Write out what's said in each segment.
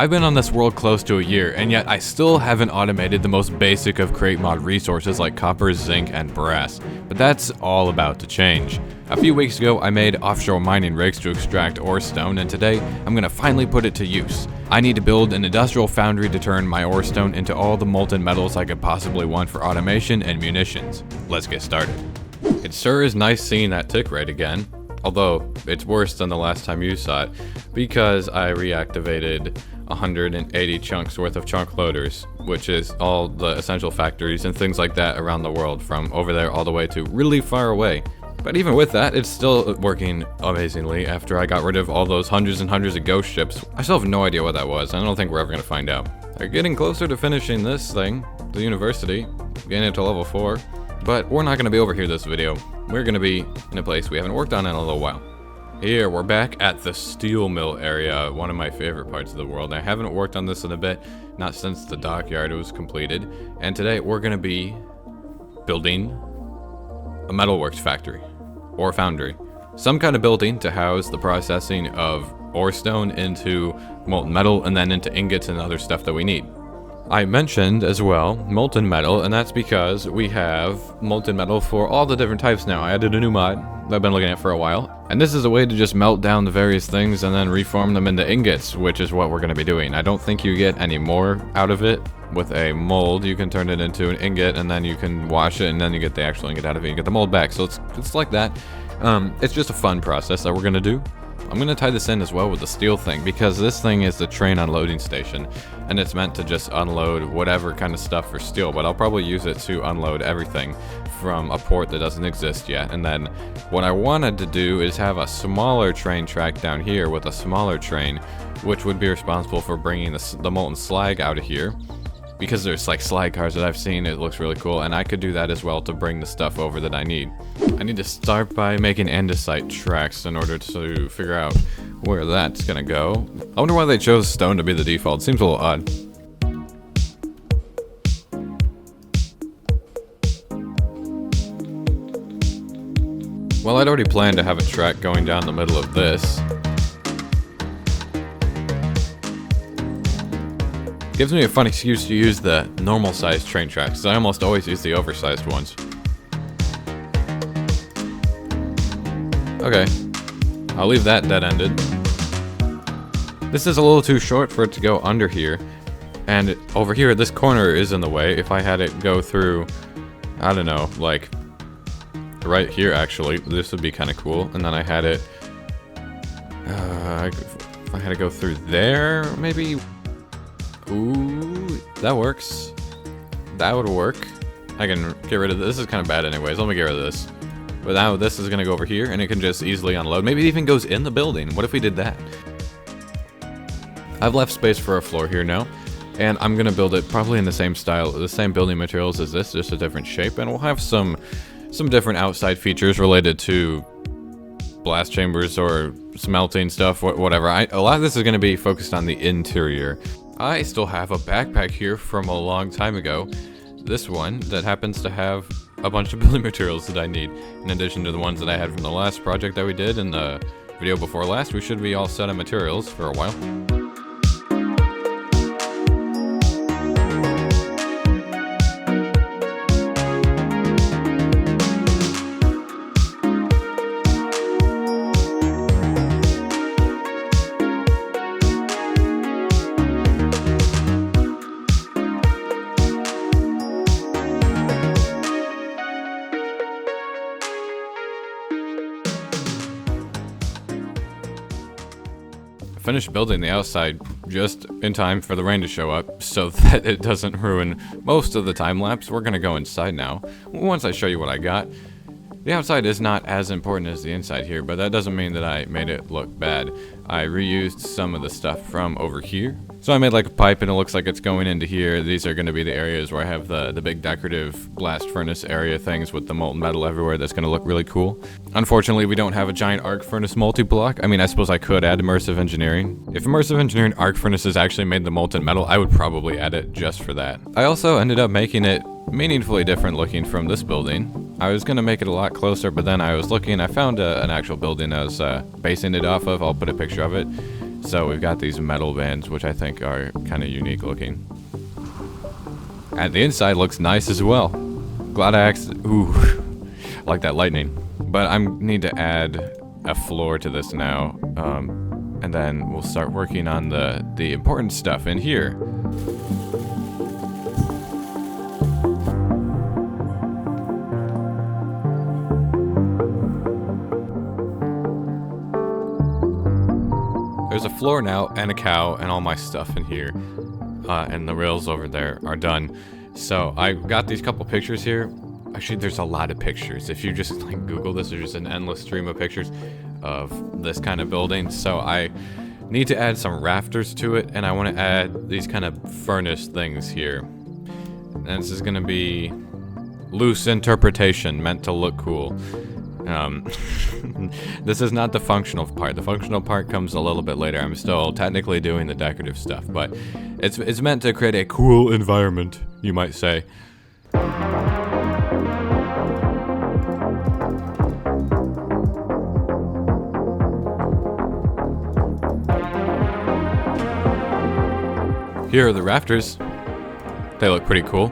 I've been on this world close to a year, and yet I still haven't automated the most basic of crate mod resources like copper, zinc, and brass. But that's all about to change. A few weeks ago, I made offshore mining rigs to extract ore stone, and today, I'm gonna finally put it to use. I need to build an industrial foundry to turn my ore stone into all the molten metals I could possibly want for automation and munitions. Let's get started. It sure is nice seeing that tick rate again. Although, it's worse than the last time you saw it, because I reactivated 180 chunks worth of chunk loaders, which is all the essential factories and things like that around the world, from over there all the way to really far away. But even with that, it's still working amazingly after I got rid of all those hundreds and hundreds of ghost ships. I still have no idea what that was, and I don't think we're ever going to find out. They're getting closer to finishing this thing, the university, getting it to level 4. But we're not going to be over here this video. We're going to be in a place we haven't worked on in a little while. Here, we're back at the steel mill area, one of my favorite parts of the world. I haven't worked on this in a bit, not since the dockyard was completed. And today, we're going to be building a metalworks factory, or foundry. Some kind of building to house the processing of ore stone into molten metal, and then into ingots and other stuff that we need. I mentioned as well molten metal, and that's because we have molten metal for all the different types now. I added a new mod that I've been looking at for a while, and this is a way to just melt down the various things and then reform them into ingots, which is what we're going to be doing. I don't think you get any more out of it with a mold. You can turn it into an ingot, and then you can wash it, and then you get the actual ingot out of it. You get the mold back, so it's like that. It's just a fun process that we're going to do. I'm going to tie this in as well with the steel thing, because this thing is the train unloading station, and it's meant to just unload whatever kind of stuff for steel, but I'll probably use it to unload everything from a port that doesn't exist yet. And then what I wanted to do is have a smaller train track down here with a smaller train, which would be responsible for bringing the molten slag out of here. Because there's like slag cars that I've seen, it looks really cool, and I could do that as well to bring the stuff over that I need. I need to start by making andesite tracks in order to figure out where that's gonna go. I wonder why they chose stone to be the default. Seems a little odd. Well, I'd already planned to have a track going down the middle of this. Gives me a fun excuse to use the normal sized train tracks, because I almost always use the oversized ones. Okay, I'll leave that dead-ended. This is a little too short for it to go under here, and over here, this corner is in the way. If I had it go through, I don't know, like right here actually, this would be kind of cool. And then I had it, if I had to go through there, maybe. Ooh, that works. That would work. I can get rid of this. This is kind of bad anyways. Let me get rid of this. But now this is going to go over here, and it can just easily unload. Maybe it even goes in the building. What if we did that? I've left space for a floor here now, and I'm going to build it probably in the same style, the same building materials as this, just a different shape. And we'll have some different outside features related to blast chambers or smelting stuff, whatever. A lot of this is going to be focused on the interior. I still have a backpack here from a long time ago. This one that happens to have a bunch of building materials that I need. In addition to the ones that I had from the last project that we did in the video before last, we should be all set on materials for a while. Finished building the outside just in time for the rain to show up so that it doesn't ruin most of the time lapse. We're gonna go inside now. Once I show you what I got. The outside is not as important as the inside here, but that doesn't mean that I made it look bad. I reused some of the stuff from over here. So I made like a pipe, and it looks like it's going into here. These are going to be the areas where I have the big decorative blast furnace area things with the molten metal everywhere. That's going to look really cool. Unfortunately, we don't have a giant arc furnace multi-block. I mean, I suppose I could add immersive engineering. If immersive engineering arc furnaces actually made the molten metal, I would probably add it just for that. I also ended up making it meaningfully different looking from this building. I was going to make it a lot closer, but then I was looking, I found an actual building I was basing it off of. I'll put a picture of it. So we've got these metal bands, which I think are kind of unique looking. And the inside looks nice as well. Glad I ooh, like that lightning. But I need to add a floor to this now. And then we'll start working on the important stuff in here. There's a floor now, and a cow, and all my stuff in here. And the rails over there are done. So I got these couple pictures here. Actually, there's a lot of pictures. If you just like Google this, there's just an endless stream of pictures of this kind of building. So I need to add some rafters to it, and I want to add these kind of furnace things here. And this is going to be loose interpretation, meant to look cool. This is not the functional part. The functional part comes a little bit later. I'm still technically doing the decorative stuff, but it's meant to create a cool environment, you might say. Here are the rafters. They look pretty cool.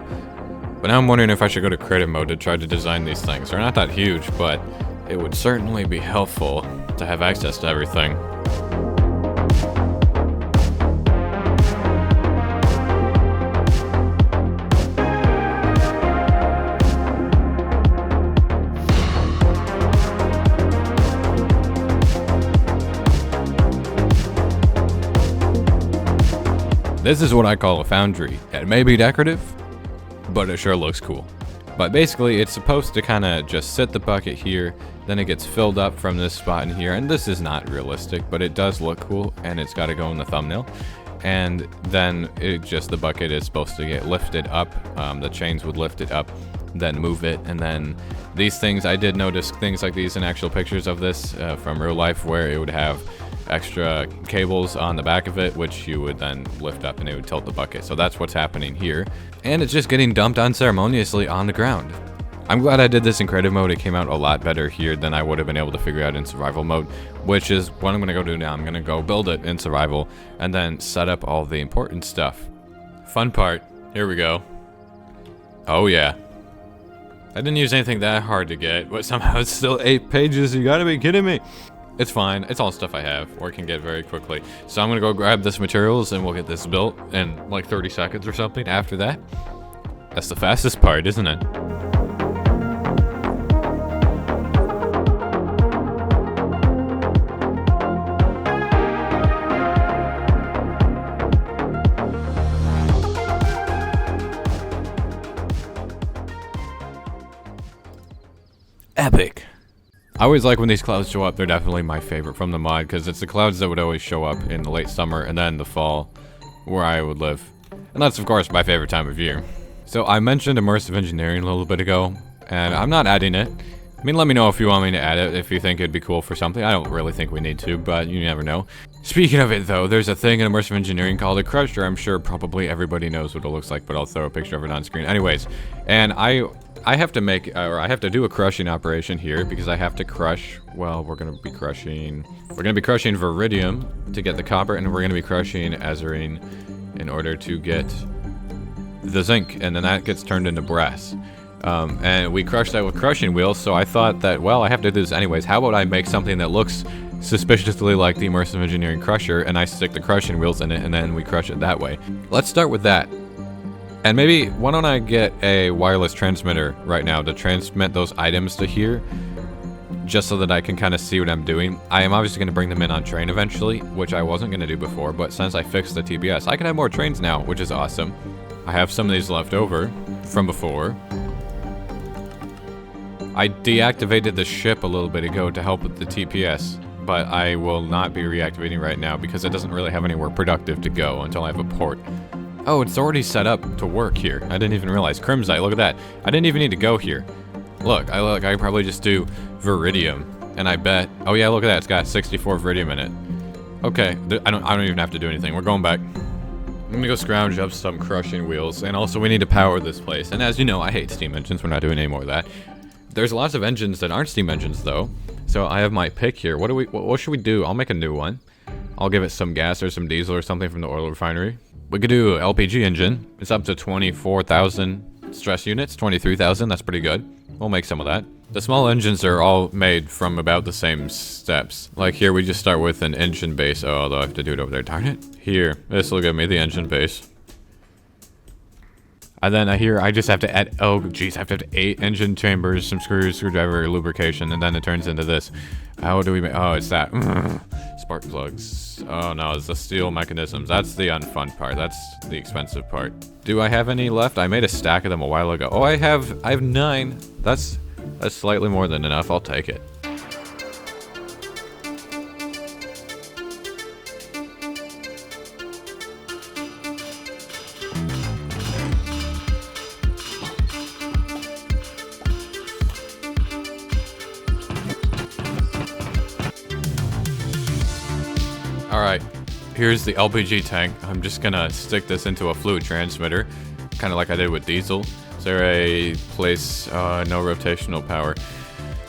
But now I'm wondering if I should go to creative mode to try to design these things. They're not that huge, but it would certainly be helpful to have access to everything. This is what I call a foundry. It may be decorative, but it sure looks cool. But basically, it's supposed to kind of just sit the bucket here, then it gets filled up from this spot in here, and this is not realistic, but it does look cool, and it's got to go in the thumbnail. And then the bucket is supposed to get lifted up, the chains would lift it up, then move it, and then these things, I did notice things like these in actual pictures of this from real life, where it would have extra cables on the back of it, which you would then lift up and it would tilt the bucket. So that's what's happening here. And it's just getting dumped unceremoniously on the ground. I'm glad I did this in creative mode. It came out a lot better here than I would have been able to figure out in survival mode, which is what I'm going to go do now. I'm going to go build it in survival and then set up all the important stuff. Fun part. Here we go. Oh yeah. I didn't use anything that hard to get, but somehow it's still 8 pages. You gotta be kidding me. It's fine. It's all stuff I have or can get very quickly. So I'm gonna go grab this materials and we'll get this built in like 30 seconds or something after that. That's the fastest part, isn't it? Epic. I always like when these clouds show up. They're definitely my favorite from the mod because it's the clouds that would always show up in the late summer and then the fall where I would live. And that's of course my favorite time of year. So I mentioned immersive engineering a little bit ago and I'm not adding it. I mean, let me know if you want me to add it, if you think it'd be cool for something. I don't really think we need to, but you never know. Speaking of it though, there's a thing in immersive engineering called a crusher. I'm sure probably everybody knows what it looks like, but I'll throw a picture of it on screen. Anyways, and I have to make, or I have to do a crushing operation here because I have to crush, well, we're going to be crushing Viridium to get the copper, and we're going to be crushing Azurine in order to get the zinc, and then that gets turned into brass. And we crush that with crushing wheels, so I thought that, well, I have to do this anyways. How about I make something that looks suspiciously like the immersive engineering crusher, and I stick the crushing wheels in it, and then we crush it that way. Let's start with that. And maybe, why don't I get a wireless transmitter right now to transmit those items to here, just so that I can kind of see what I'm doing. I am obviously going to bring them in on train eventually, which I wasn't going to do before, but since I fixed the TBS, I can have more trains now, which is awesome. I have some of these left over from before. I deactivated the ship a little bit ago to help with the TPS, but I will not be reactivating right now because it doesn't really have anywhere productive to go until I have a port. Oh, it's already set up to work here. I didn't even realize. Crimsite, look at that. I didn't even need to go here. Look, I could probably just do Viridium, and I bet. Oh yeah, look at that. It's got 64 Viridium in it. Okay, I don't even have to do anything. We're going back. I'm gonna go scrounge up some crushing wheels, and also we need to power this place. And as you know, I hate steam engines. We're not doing any more of that. There's lots of engines that aren't steam engines though. So I have my pick here. What should we do? I'll make a new one. I'll give it some gas or some diesel or something from the oil refinery. We could do LPG engine. It's up to 24,000 stress units, 23,000. That's pretty good. We'll make some of that. The small engines are all made from about the same steps. Like here, we just start with an engine base. Oh, although I have to do it over there. Darn it. Here, this will give me the engine base. And then here, I just have to add, oh geez, I have to have 8 engine chambers, some screws, screwdriver, lubrication, and then it turns into this. How do we make, oh, it's that. Spark plugs. Oh no, it's the steel mechanisms. That's the unfun part. That's the expensive part. Do I have any left? I made a stack of them a while ago. Oh, I have 9. That's slightly more than enough. I'll take it. Alright, here's the LPG tank. I'm just gonna stick this into a fluid transmitter, kind of like I did with diesel. Is there a place, no rotational power.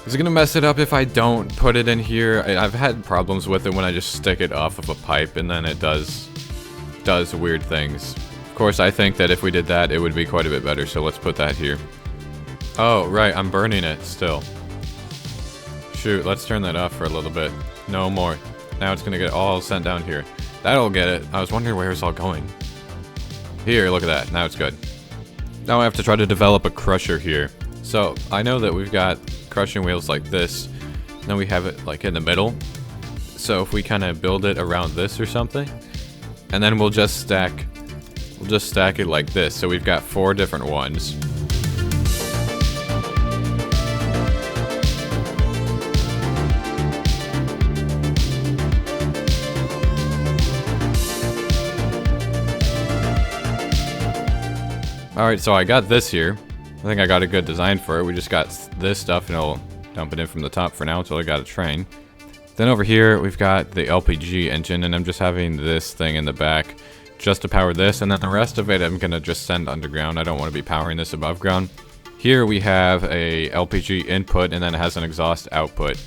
Is it gonna mess it up if I don't put it in here? I've had problems with it when I just stick it off of a pipe and then it does weird things. Of course, I think that if we did that, it would be quite a bit better, so let's put that here. Oh, right, I'm burning it still. Shoot, let's turn that off for a little bit. No more. Now it's gonna get all sent down here. That'll get it. I was wondering where it's all going. Here, look at that. Now it's good. Now I have to try to develop a crusher here. So, I know that we've got crushing wheels like this. Then we have it like in the middle. So if we kind of build it around this or something. And then we'll just stack it like this. So we've got 4 different ones. Alright, so I got this here. I think I got a good design for it. We just got this stuff and I'll dump it in from the top for now until I got a train. Then over here, we've got the LPG engine and I'm just having this thing in the back just to power this. And then the rest of it, I'm gonna just send underground. I don't want to be powering this above ground. Here we have a LPG input and then it has an exhaust output.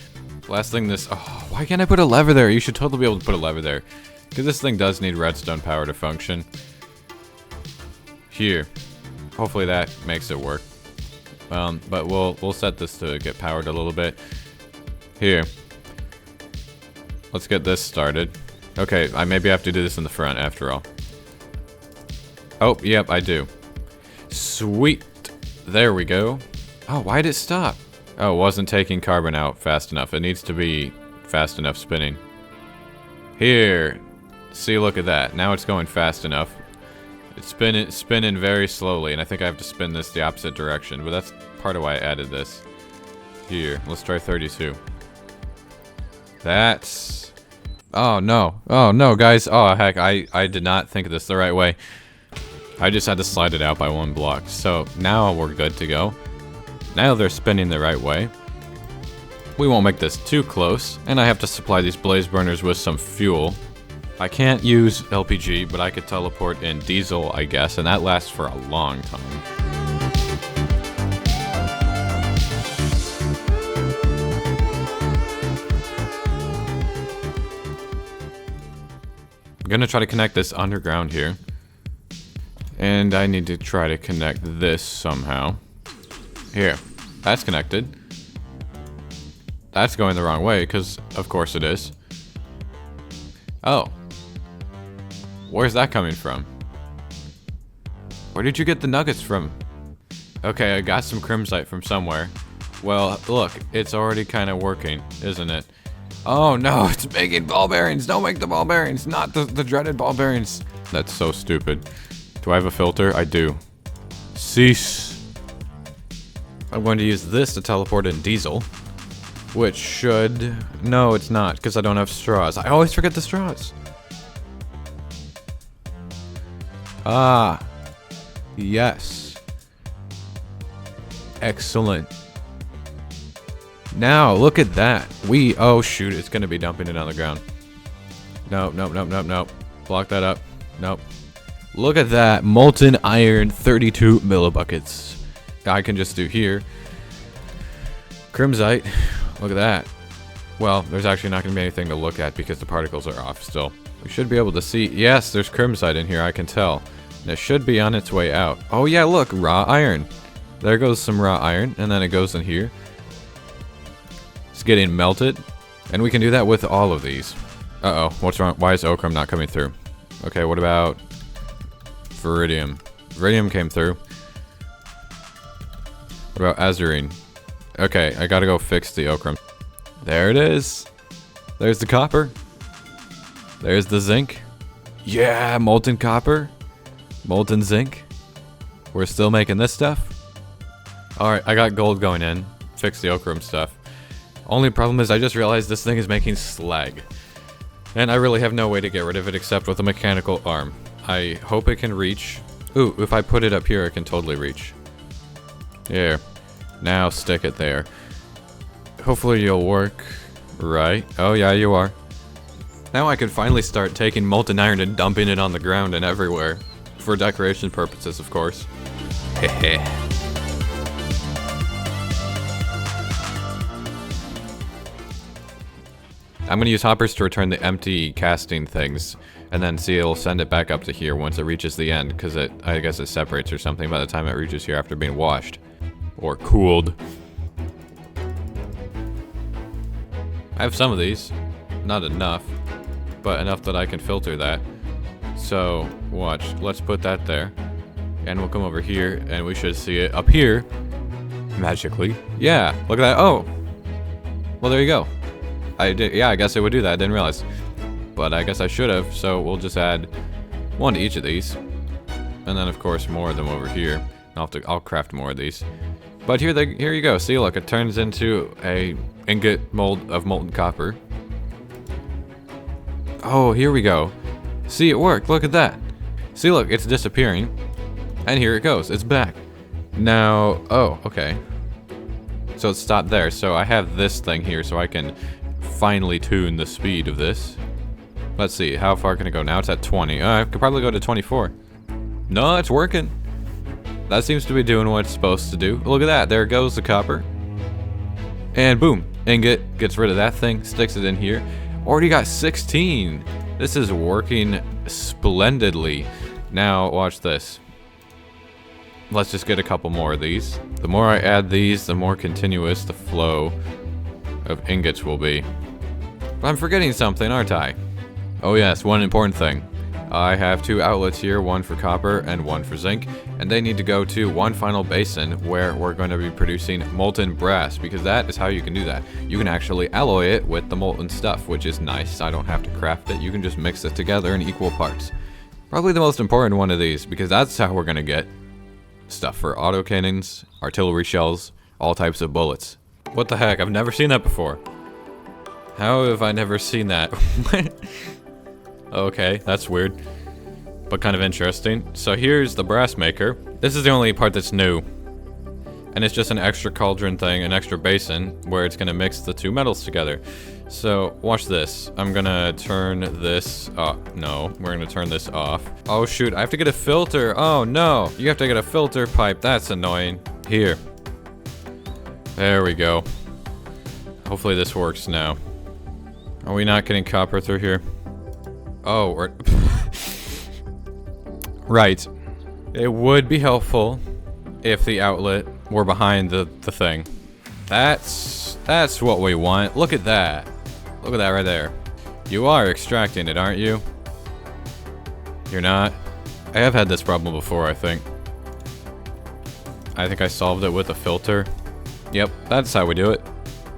Last thing oh, why can't I put a lever there? You should totally be able to put a lever there. Because this thing does need redstone power to function. Here. Hopefully that makes it work. But we'll set this to get powered a little bit. Here. Let's get this started. Okay, I maybe have to do this in the front after all. Oh, yep, I do. Sweet. There we go. Oh, why did it stop? Oh, it wasn't taking carbon out fast enough. It needs to be fast enough spinning. Here. See, look at that. Now it's going fast enough. It's spinning very slowly, and I think I have to spin this the opposite direction, but that's part of why I added this. Here, let's try 32. That's... Oh, no. Oh, no, guys. Oh, heck, I did not think of this the right way. I just had to slide it out by 1 block. So, now we're good to go. Now they're spinning the right way. We won't make this too close, and I have to supply these blaze burners with some fuel. I can't use LPG, but I could teleport in diesel, I guess, and that lasts for a long time. I'm gonna try to connect this underground here. And I need to try to connect this somehow. Here, that's connected. That's going the wrong way, because of course it is. Oh. Where's that coming from? Where did you get the nuggets from? Okay, I got some crimsite from somewhere. Well, look, it's already kind of working, isn't it? Oh no, it's making ball bearings! Don't make the ball bearings! Not the dreaded ball bearings! That's so stupid. Do I have a filter? I do. Cease. I'm going to use this to teleport in diesel. Which should... No, it's not, because I don't have straws. I always forget the straws. Ah. Yes. Excellent. Now, look at that. Oh shoot, it's gonna be dumping it on the ground. Nope, nope, nope, nope, nope. Block that up. Nope. Look at that. Molten iron, 32 millibuckets. I can just do here. Crimsite. Look at that. Well, there's actually not going to be anything to look at because the particles are off still. We should be able to see. Yes, there's crimsite in here, I can tell. And it should be on its way out. Oh yeah, look, raw iron. There goes some raw iron, and then it goes in here. It's getting melted. And we can do that with all of these. Uh-oh, what's wrong? Why is ochre not coming through? Okay, what about Viridium? Viridium came through. What about Azurine? Okay, I gotta go fix the ochre. There it is. There's the copper. There's the zinc. Yeah, molten copper. Molten zinc. We're still making this stuff. Alright, I got gold going in. Fix the ochre stuff. Only problem is I just realized this thing is making slag. And I really have no way to get rid of it except with a mechanical arm. I hope it can reach. Ooh, if I put it up here, it can totally reach. Here. Now stick it there. Hopefully you'll work. Right. Oh yeah, you are. Now I can finally start taking molten iron and dumping it on the ground and everywhere. For decoration purposes, of course. Hehe. I'm going to use hoppers to return the empty casting things, and then see it'll send it back up to here once it reaches the end, because I guess it separates or something by the time it reaches here after being washed. Or cooled. I have some of these. Not enough, but enough that I can filter that. So, watch. Let's put that there. And we'll come over here, and we should see it up here. Magically. Yeah, look at that. Oh! Well, there you go. Yeah, I guess it would do that. I didn't realize. But I guess I should have, so we'll just add one to each of these. And then, of course, more of them over here. I'll craft more of these. But here you go. See, look, it turns into a ingot mold of molten copper. Oh, here we go. See, it worked. Look at that. See, look, it's disappearing. And here it goes. It's back. Now, oh, okay. So it stopped there. So I have this thing here so I can finely tune the speed of this. Let's see, how far can it go? Now it's at 20. I could probably go to 24. No, it's working. That seems to be doing what it's supposed to do. Look at that, there goes the copper. And boom, ingot gets rid of that thing, sticks it in here. Already got 16. This is working splendidly. Now, watch this. Let's just get a couple more of these. The more I add these, the more continuous the flow of ingots will be. But I'm forgetting something, aren't I? Oh yes, one important thing. I have two outlets here, one for copper and one for zinc, and they need to go to one final basin where we're going to be producing molten brass, because that is how you can do that. You can actually alloy it with the molten stuff, which is nice. I don't have to craft it. You can just mix it together in equal parts. Probably the most important one of these, because that's how we're going to get stuff for autocannons, artillery shells, all types of bullets. What the heck? I've never seen that before. How have I never seen that? Okay, that's weird, but kind of interesting. So here's the brass maker. This is the only part that's new. And it's just an extra cauldron thing, an extra basin, where it's gonna mix the two metals together. So, watch this. I'm gonna turn this up. No, we're gonna turn this off. Oh shoot, I have to get a filter. Oh no, you have to get a filter pipe. That's annoying. Here. There we go. Hopefully this works now. Are we not getting copper through here? Oh, we're... Right. It would be helpful if the outlet were behind the thing. That's what we want. Look at that. Look at that right there. You are extracting it, aren't you? You're not? I have had this problem before, I think. I think I solved it with a filter. Yep, that's how we do it.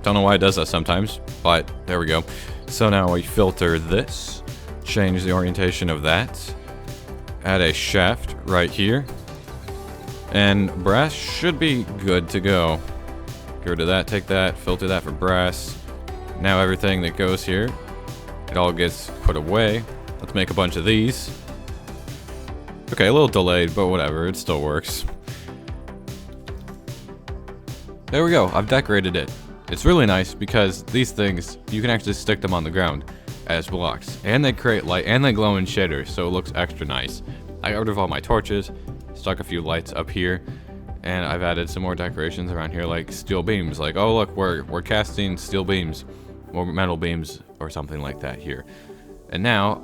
Don't know why it does that sometimes, but there we go. So now we filter this. Change the orientation of that. Add a shaft right here. And brass should be good to go. Get rid of that, take that, filter that for brass. Now everything that goes here, it all gets put away. Let's make a bunch of these. Okay, a little delayed, but whatever, it still works. There we go, I've decorated it. It's really nice because these things, you can actually stick them on the ground as blocks. And they create light, and they glow in shaders, so it looks extra nice. I got rid of all my torches, stuck a few lights up here, and I've added some more decorations around here like steel beams. Like, oh look, we're casting steel beams or metal beams or something like that here. And now,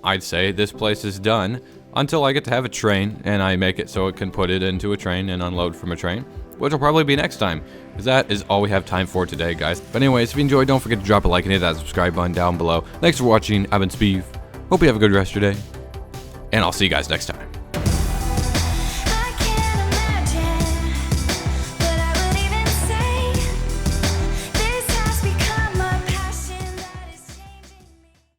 I'd say this place is done until I get to have a train and I make it so it can put it into a train and unload from a train, which will probably be next time, because that is all we have time for today, guys. But anyways, if you enjoyed, don't forget to drop a like and hit that subscribe button down below. Thanks for watching. I've been Sbeev. Hope you have a good rest of your day, and I'll see you guys next time.